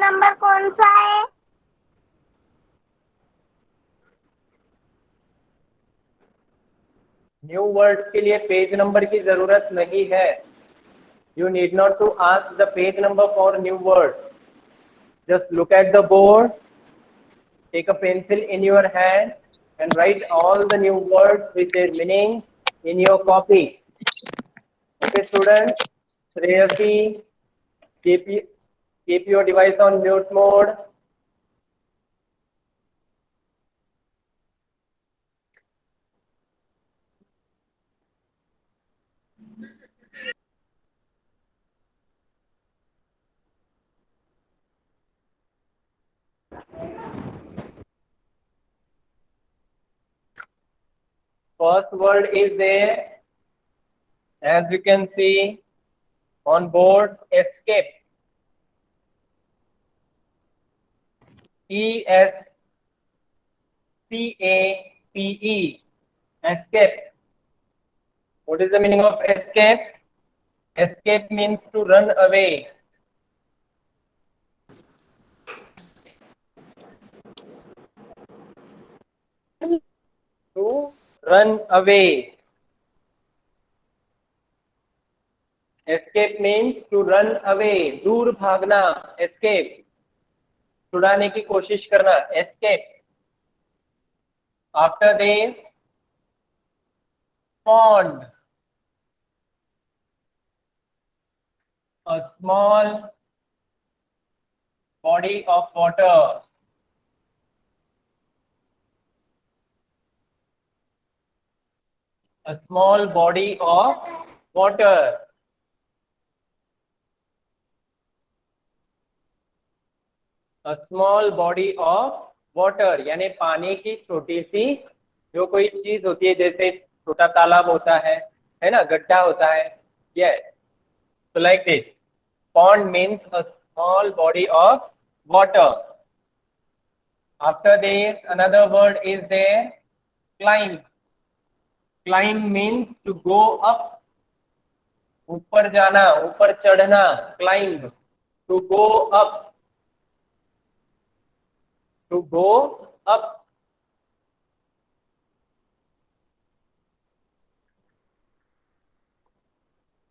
Number कौन सा है? न्यू वर्ड्स के लिए पेज नंबर की जरूरत नहीं है. You need not to ask the page number for new words. Just look at the board, take a pencil in your hand and write all the new words with their meanings in your copy. Okay, students, Shreyasi, keep your device on mute mode. First word is there, as you can see on board, escape. ESCAPE, escape. What is the meaning of escape? Escape means to run away. To run away. Escape means to run away. दूर भागना. Escape. छुड़ाने की कोशिश करना. Escape. After this, pond. A small body of water. A small body of water. A small body of water यानी पानी की छोटी सी जो कोई चीज होती है, जैसे छोटा तालाब होता है ना, गड्ढा होता है. Yes. So like this, pond means a small body of water. After this, another word is there, climb. Climb means to go up. ऊपर जाना, ऊपर चढ़ना. Climb. To go up. To go up.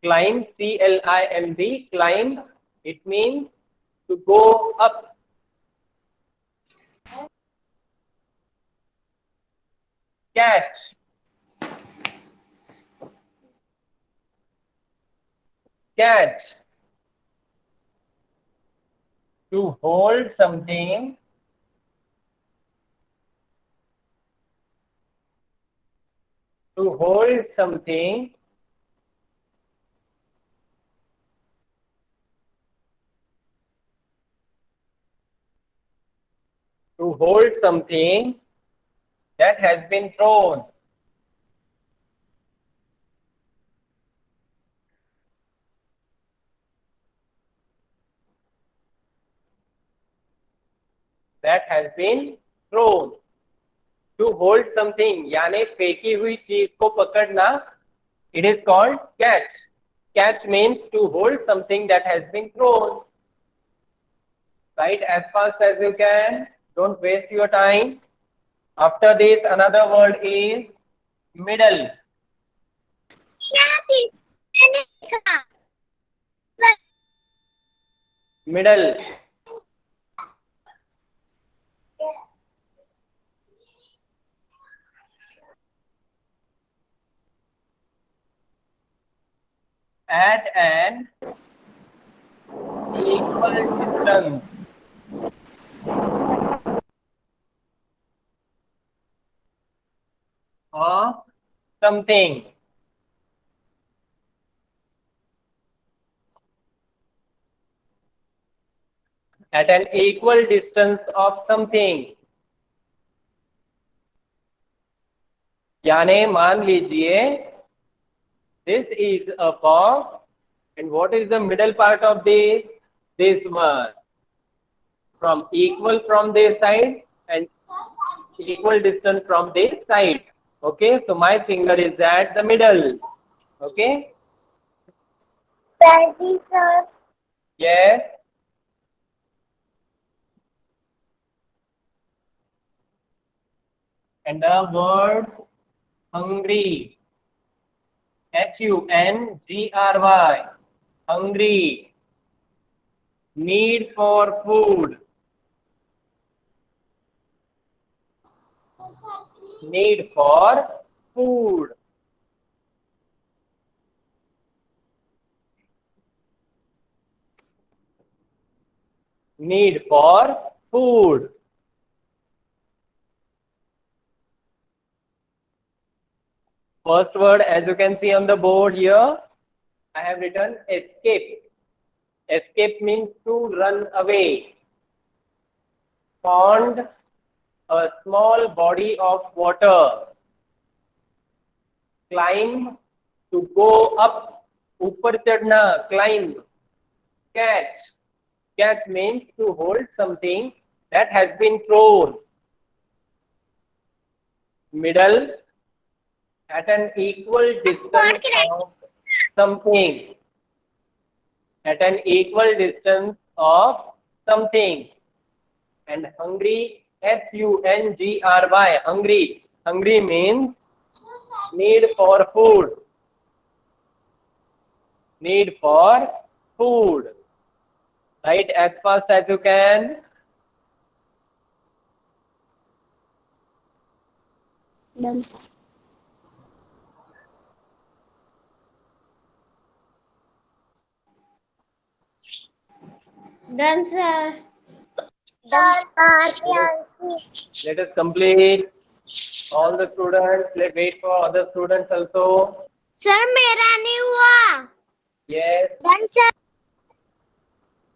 Climb, C-L-I-M-B, climb. It means to go up. Catch. Catch. To hold something. To hold something. To hold something that has been thrown. That has been thrown. To hold something यानी फेंकी हुई चीज को पकड़ना. It is called catch. Catch means to hold something that has been thrown. Write as fast as you can. Don't waste your time. After this, another word is middle. Middle. At an equal distance of something. At an equal distance of something. यानी मान लीजिए this is a box, and what is the middle part of this? This one. From equal from this side and equal distance from this side. Okay, so my finger is at the middle. Okay. Daddy sir. Yes. And the word hungry, Hungry, hungry, need for food, need for food. Need for food. First word, as you can see on the board here, I have written escape. Escape means to run away. Pond, a small body of water. Climb, to go up. ऊपर चढ़ना, climb. Catch. Catch means to hold something that has been thrown. Middle, at an equal distance of something. At an equal distance of something. And hungry, Hungry, hungry. Hungry means need for food. Need for food. Write as fast as you can. Done, sir. Done, sir. Let us complete. All the students, let's wait for other students also. Sir, मेरा नहीं हुआ. Yes. Done, sir.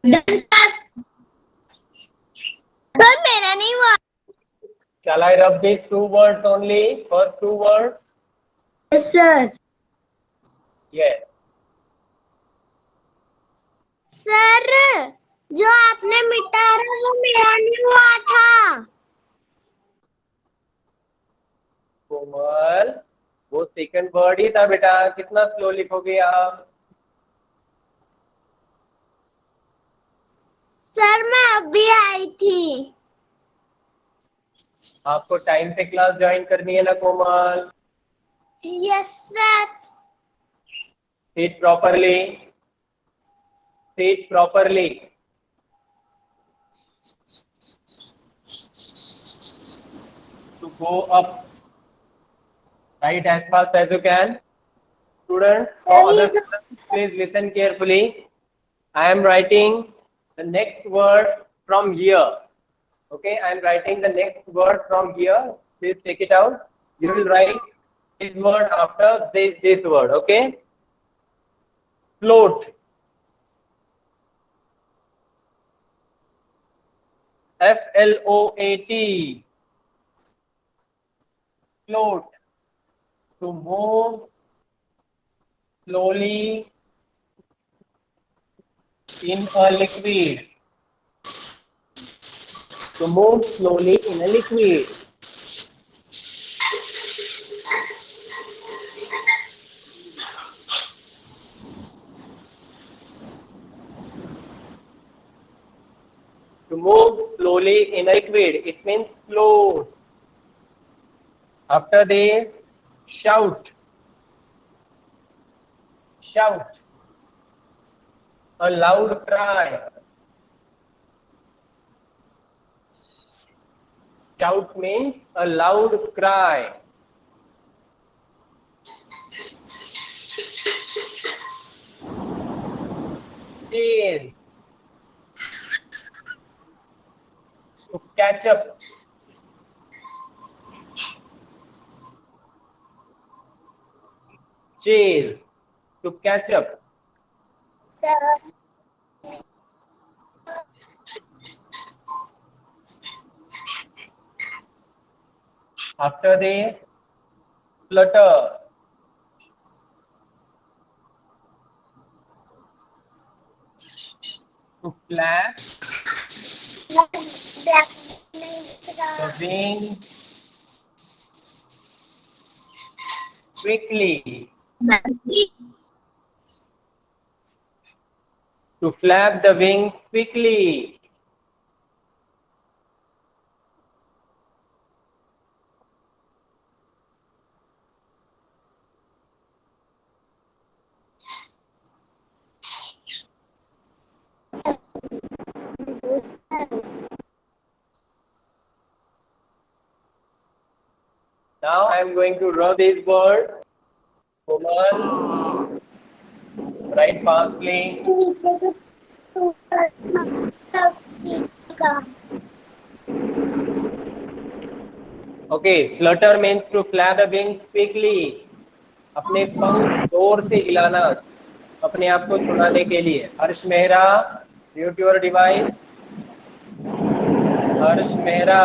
Done, sir. Sir, मेरा नहीं हुआ. Shall I rub these two words only? First two words? Yes, sir. Yes. Sir, जो आपने मिटाया वो मेरा नहीं हुआ था. कोमल, वो सेकंड वर्ड ही था बेटा, कितना स्लो लिखोगे आप? सर, मैं अभी आई थी. आपको टाइम पे क्लास ज्वाइन करनी है ना कोमल? Yes, sir. Sit properly. Sit properly. To go up. Write as fast as you can. Students, for other students, please listen carefully. I am writing the next word from here. Okay, I am writing the next word from here. Please take it out. You will write this word after this word. Okay. Float. Float. Float. To move slowly in a liquid. To move slowly in a liquid. To move slowly in a liquid, it means float. After this, shout. Shout. A loud cry. Shout means a loud cry. Chase. To catch up. Chase. To catch up. After this, flutter. To flap the wing quickly. To flap the wings quickly. I am going to rub this word. Komal, write fastly. Okay, flutter means to flap the wings quickly. अपने पंख जोर से हिलाना अपने आप को छुड़ाने के लिए. Harsh Mehra, mute your device. Harsh Mehra,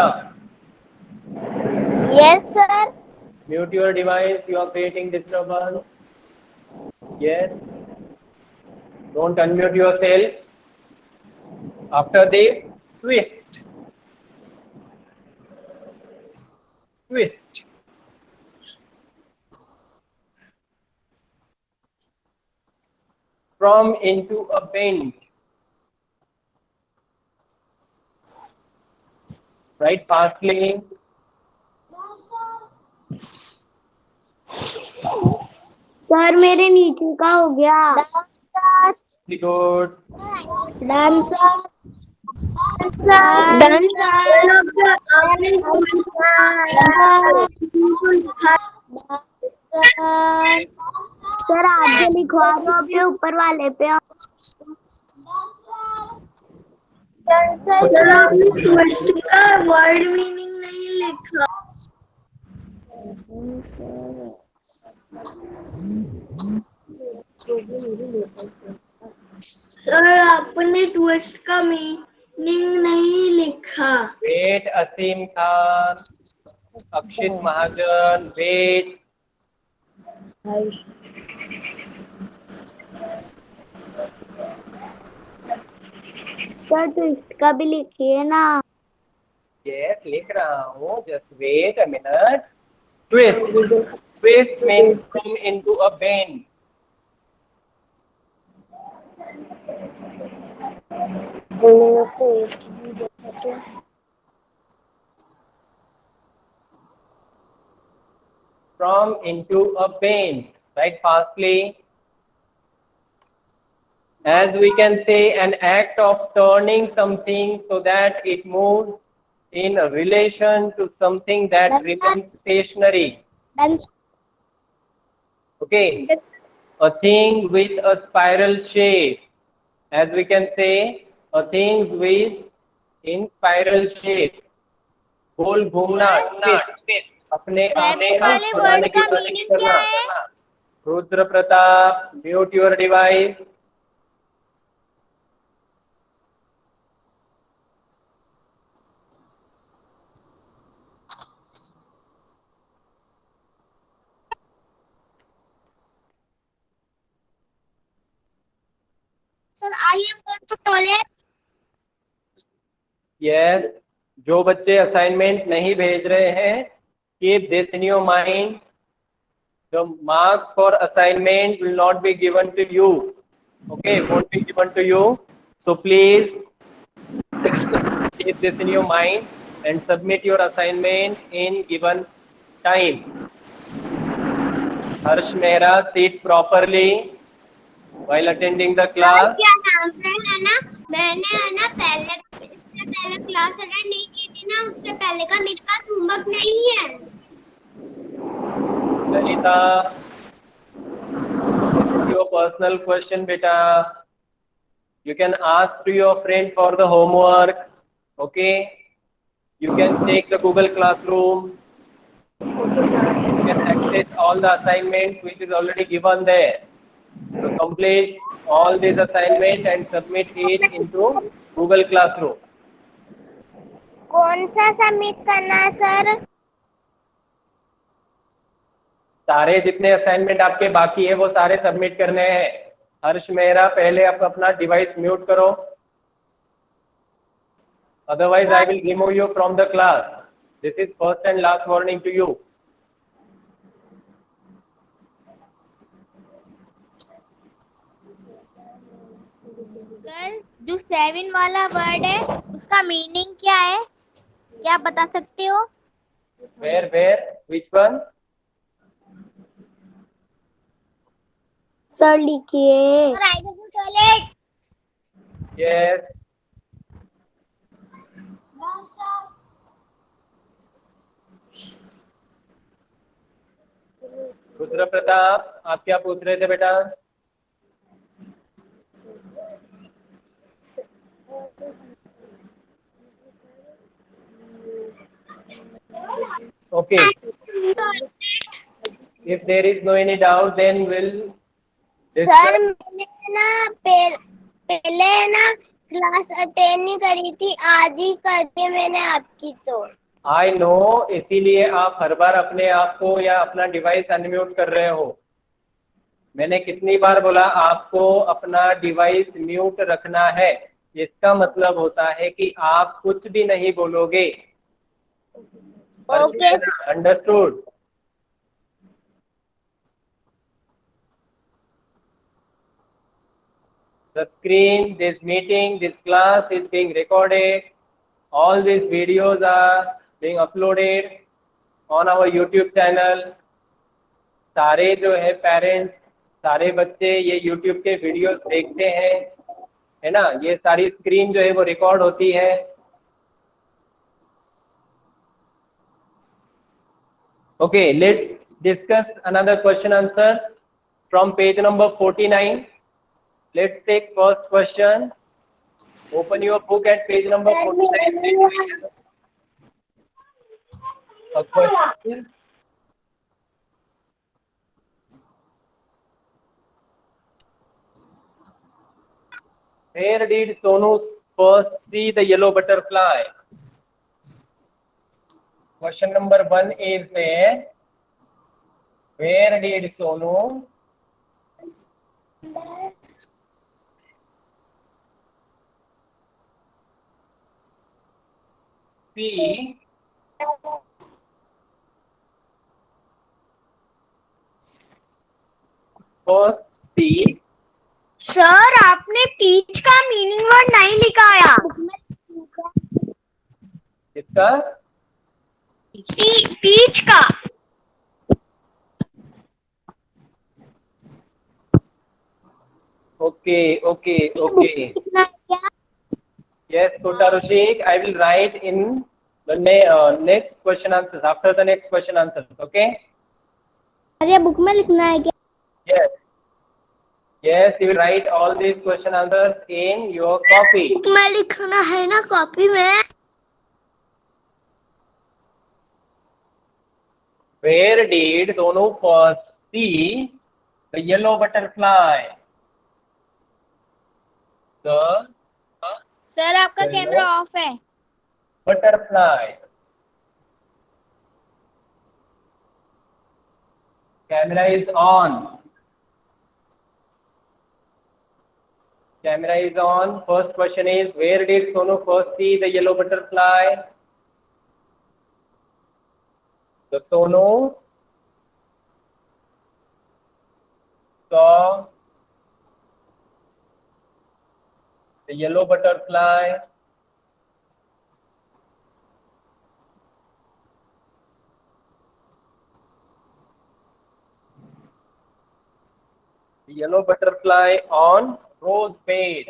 Yes, sir. mute your device. You are creating disturbance. Yes. Don't unmute yourself. After the twist. Twist. From into a bend. Right fastly. Sir मेरे नीचे का हो गया. Good. डांसर. सर आगे लिखवा दो अपने ऊपर वाले पे. सर आपने क्वेश्चन का वर्ड मीनिंग नहीं लिखा. सर आपने ट्विस्ट का मीनिंग नहीं लिखा. Wait, Asim Khan, Akshit Mahajan, wait. Sir twist का भी लिखिए ना. Yes, लिख रहा हूँ. Just wait a minute. Twist. Twist means come into a bend. From into a bend. Right fastly. As we can say, an act of turning something so that it moves in relation to something that remains stationary. Okay. A thing with a spiral shape. As we can say, a thing with in spiral shape. गोल घूमना, twist. अपने आप को छुड़ाने की कोशिश करना. Rudra Pratap, mute your device. Sir I am going to toilet. Yes. जो बच्चे असाइनमेंट नहीं भेज रहे हैं, keep this in your mind. The marks for assignment will not be given to you. Okay, won't be given to you. So please keep this in your mind and submit your assignment in given time. Harsh Mehra, sit properly while attending the class. क्या नाम है ना. मैंने है ना पहले इससे पहले क्लास अटेंड नहीं की थी ना. उससे पहले का मेरे पास होमवर्क नहीं है. Lalita, this is your personal question, beta. You can ask to your friend for the homework. Okay, you can check the Google Classroom. You can access all the assignments which is already given there. So complete all these assignments and submit it into Google Classroom. कौन सा submit करना है sir. सारे जितने assignment आपके बाकी है वो सारे सबमिट करने हैं. हर्ष मेहरा, पहले आप अपना डिवाइस म्यूट करो. Otherwise, I will remove you from the class. This is first and last warning to you. Sir जो 7 वाला वर्ड है उसका मीनिंग क्या है, क्या आप बता सकते हो? Where? Which one? सर लिखिए. Sir I go to toilet. Yes. Rudra Pratap, आप क्या पूछ रहे थे बेटा? Okay. If there is no any doubt, then we'll discuss. Sir मैंने ना पहले ना क्लास अटेंड नहीं करी थी, आज ही कर दी मैंने आपकी। तो I know, इसीलिए आप हर बार अपने आप को या अपना डिवाइस अनम्यूट कर रहे हो। मैंने कितनी बार बोला आपको अपना डिवाइस म्यूट रखना है। इसका मतलब होता है कि आप कुछ भी नहीं बोलोगे। Okay. Understood? The screen, this meeting, this class is being recorded. All these videos are being uploaded on our YouTube channel. सारे जो है पेरेंट्स, सारे बच्चे ये YouTube के वीडियोस देखते हैं, है ना। ये सारी स्क्रीन जो है वो रिकॉर्ड होती है। Okay, let's discuss another question answer from page number 49. Let's take first question. Open your book at page number 49. A question. Where did Sonu first see the yellow butterfly? Question number 1 is there. Where did Sonu see first see? Sir आपने peach का meaning word नहीं लिखाया। किसका? Peach का। Okay. Yes, Kota Rushik, I will write in the next question answers, after the next question answers, okay? अरे book में लिखना है क्या? Yes, you will write all these question answers in your copy. Book में लिखना है ना, copy में। Where did Sonu first see the yellow butterfly? The sir आपका कैमरा ऑफ है। butterfly. Camera is on. Camera is on. First question is, where did Sonu first see the yellow butterfly? So Sonu saw the yellow butterfly on rose bed.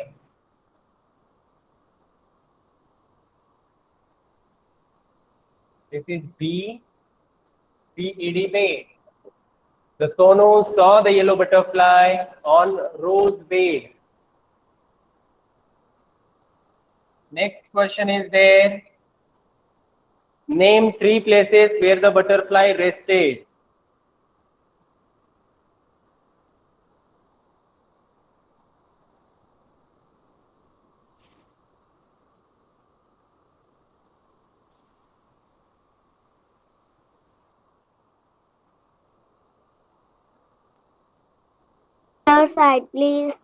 This is B-E-D bed. The Sonu saw the yellow butterfly on rose bed. Next question is there. Name 3 places where the butterfly rested. Other side please.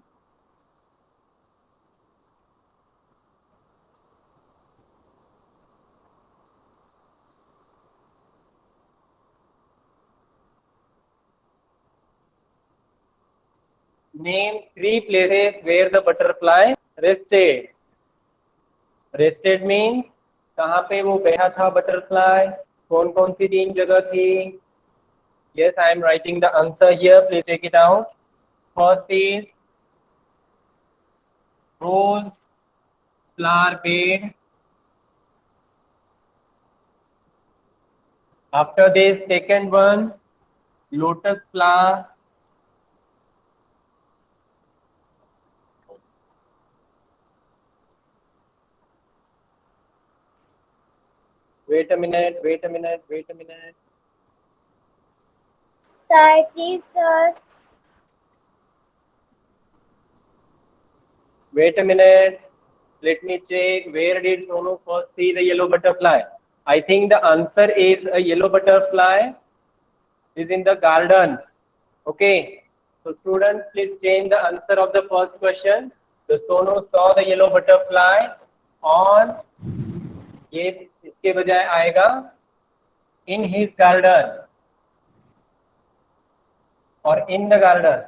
Name 3 places where the butterfly rested. Rested means कहाँ पे वो बैठा था butterfly, कौन कौन सी 3 जगह थी? Yes, I am writing the answer here. Please check it out. First is rose flower bed. After this, second one, lotus flower. Wait a minute. Sir, please, sir. Wait a minute. Let me check. Where did Sonu first see the yellow butterfly? I think the answer is a yellow butterfly is in the garden. Okay. So students, please change the answer of the first question. The Sonu saw the yellow butterfly on, ये इसके बजाय आएगा in his garden or in the garden.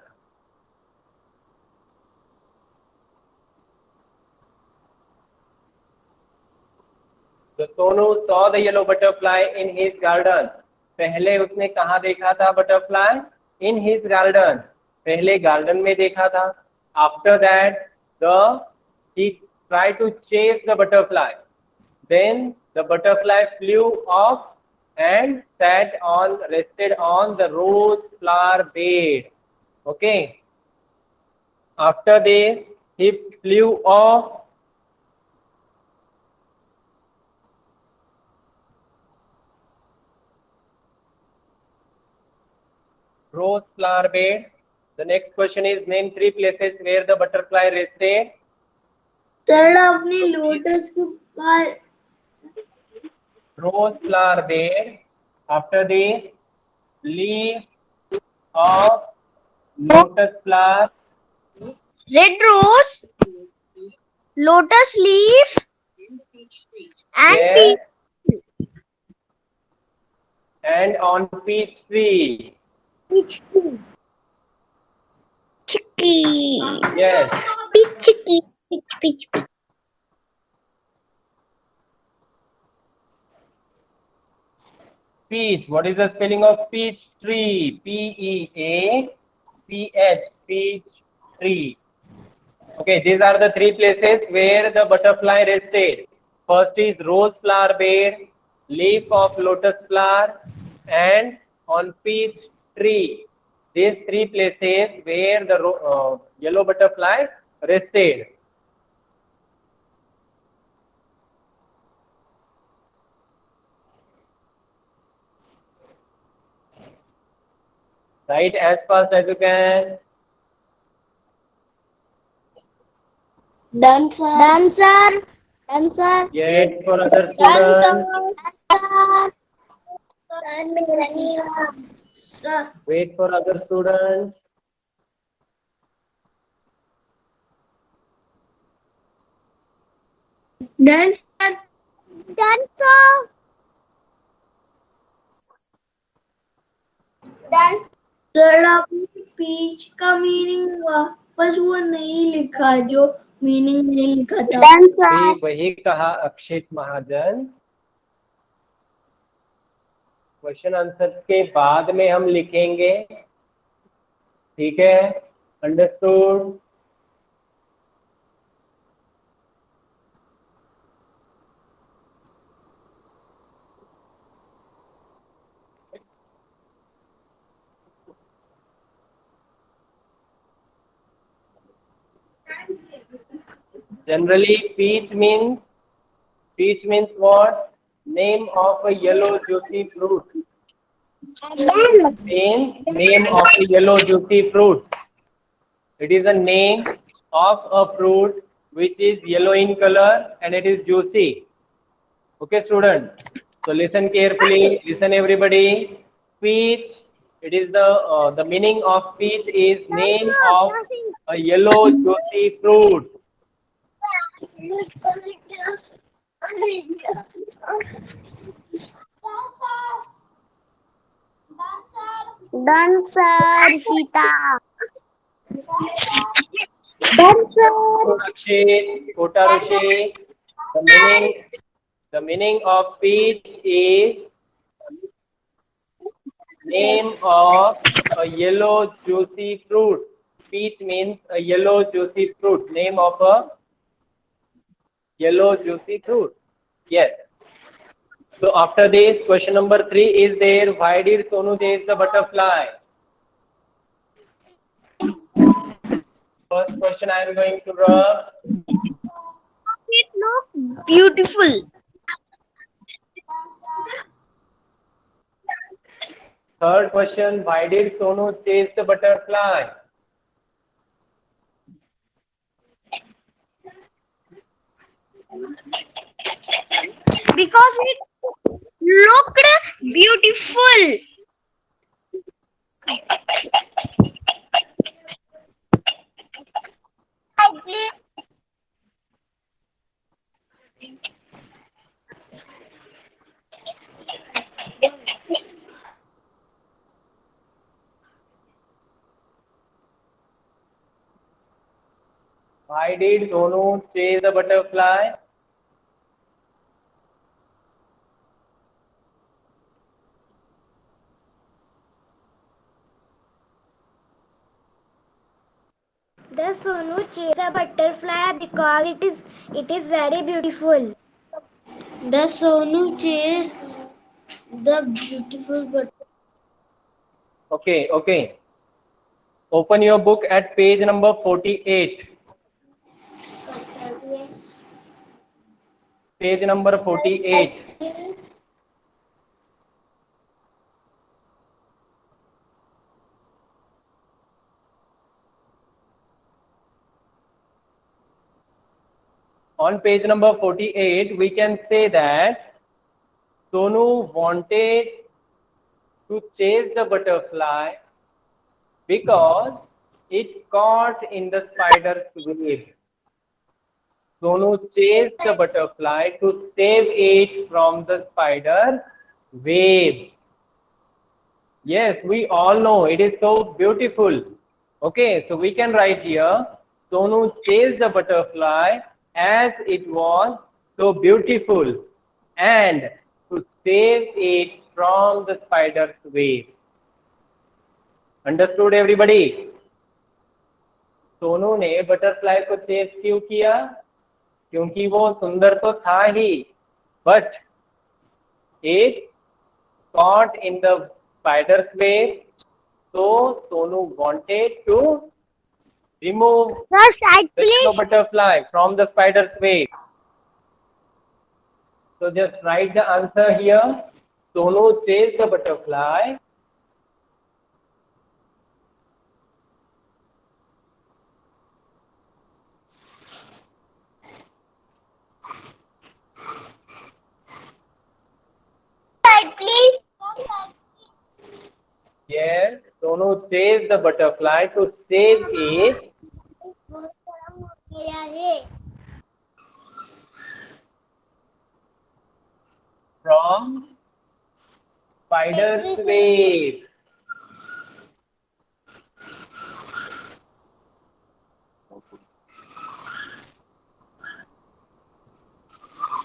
So Sonu saw the yellow butterfly in his garden. पहले उसने कहाँ देखा था butterfly? In his garden. पहले garden में देखा था. After that, he tried to chase the butterfly. Then the butterfly flew off and rested on the rose flower bed. Okay. After this, he flew off. Rose flower bed. The next question is name 3 places where the butterfly rested. Sir आपने lotus के पास Rose flower bed. After this, leaf of lotus flower. Red rose, lotus leaf, and Yes. And on peach tree. peach. Chikki Yes. Chikki pitch Peach. What is the spelling of peach tree? P-E-A-C-H. Peach tree. Okay, these are the 3 places where the butterfly rested. First is rose flower bed, leaf of lotus flower, and on peach tree. These 3 places where the yellow butterfly rested. Write as fast as you can. Done sir Done, sir. Done, sir. Yet for other Done, students. sir. Wait for other students. Done sir Done, sir. Done. Sir आपने peach का meaning वापस वो नहीं लिखा जो meaning नहीं लिखा था Done, भी वही कहा अक्षित महाजन. क्वेश्चन आंसर के बाद में हम लिखेंगे. ठीक है, understood. Generally, peach means what? Name of a yellow juicy fruit. Name of a yellow juicy fruit. It is a name of a fruit which is yellow in color and it is juicy. Okay, students. So listen carefully. Listen, everybody. Peach. It is the meaning of peach is name of a yellow juicy fruit. Done, sir. Sita. Done, sir. Akshay, Kota Rishi, the meaning of peach is name of a yellow juicy fruit. Peach means a yellow juicy fruit. Name of a yellow juicy fruit. Yes. So after this, question number 3 is there. Why did Sonu chase the butterfly? First question I am going to draw. It looks beautiful. Third question, why did Sonu chase the butterfly? Because it looked beautiful. Why did Sonu chase the butterfly? The Sonu chase a butterfly because it is very beautiful. The Sonu chased the beautiful butterfly. Okay. Open your book at page number 48. Page number 48. On page number 48, we can say that Sonu wanted to chase the butterfly because it caught in the spider's web. Sonu chased the butterfly to save it from the spider web. Yes, we all know it is so beautiful. Okay, so we can write here, Sonu chased the butterfly as it was so beautiful and to save it from the spider's web. Understood everybody? Sonu ने butterfly को chess क्यों किया? क्योंकि वो सुंदर तो था ही, but it caught in the spider's web, so Sonu wanted to remove the butterfly from the spider's web. So just write the answer here. Sonu chased the butterfly Please. Yes, Sonu chased the butterfly to save it from spider's web.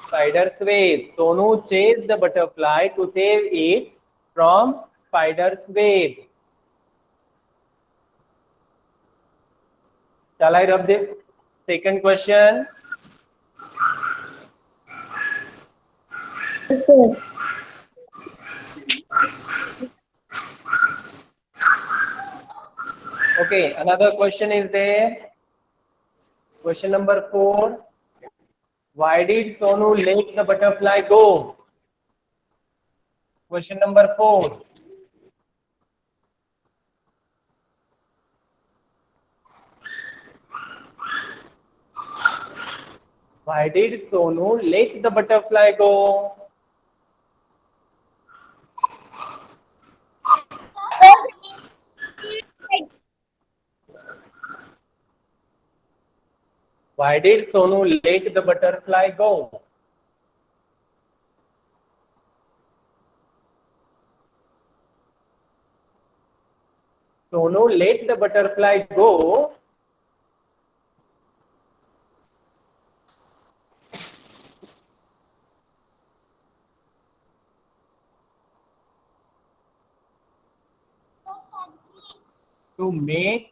Spider's web. Sonu chased the butterfly to save it from spider's web. Shall I rub this? Second question. Okay, another question is there. Question number 4. Why did Sonu let the butterfly go? Question number 4. Why did Sonu let the butterfly go? Why did Sonu let the butterfly go? Sonu let the butterfly go to make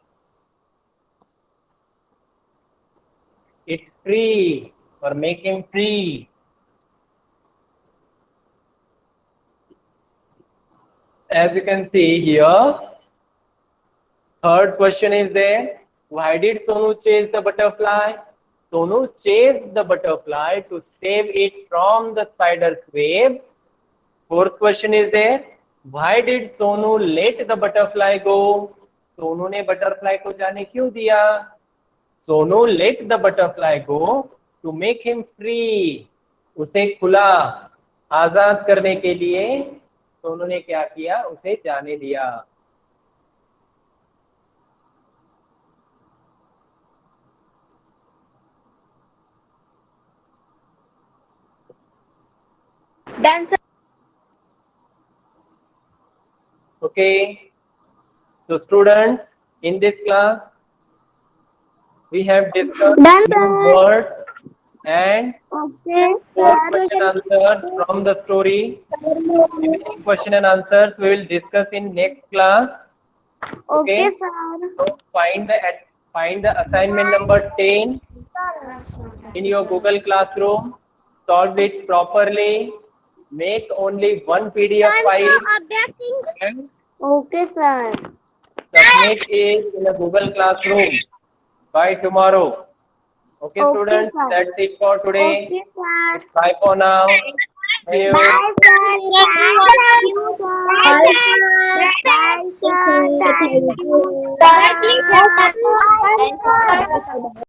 it free or make him free. As you can see here, third question is there. Why did Sonu chase the butterfly? Sonu chased the butterfly to save it from the spider's web. Fourth question is there. Why did Sonu let the butterfly go? Sonu ने butterfly को जाने क्यों दिया? Sonu let the butterfly go to make him free. उसे खुला आजाद करने के लिए सोनू ने क्या किया? उसे जाने दिया. Done, sir. Okay. So students, in this class, we have discussed Done, new sir. words and Okay, four question answers from the story. Remaining question and answers we will discuss in next class. Okay, Okay. sir. So find the assignment number 10 in your Google Classroom. Solve it properly. Make only one PDF file and Okay, sir. submit it in a Google Classroom by tomorrow. Okay, Okay, students, sir. that's it for today. Okay, sir. Bye for now. Thank you. Bye, sir. Thank you, sir. Bye, sir. Bye, sir. Thank you. Bye, sir. Bye, sir.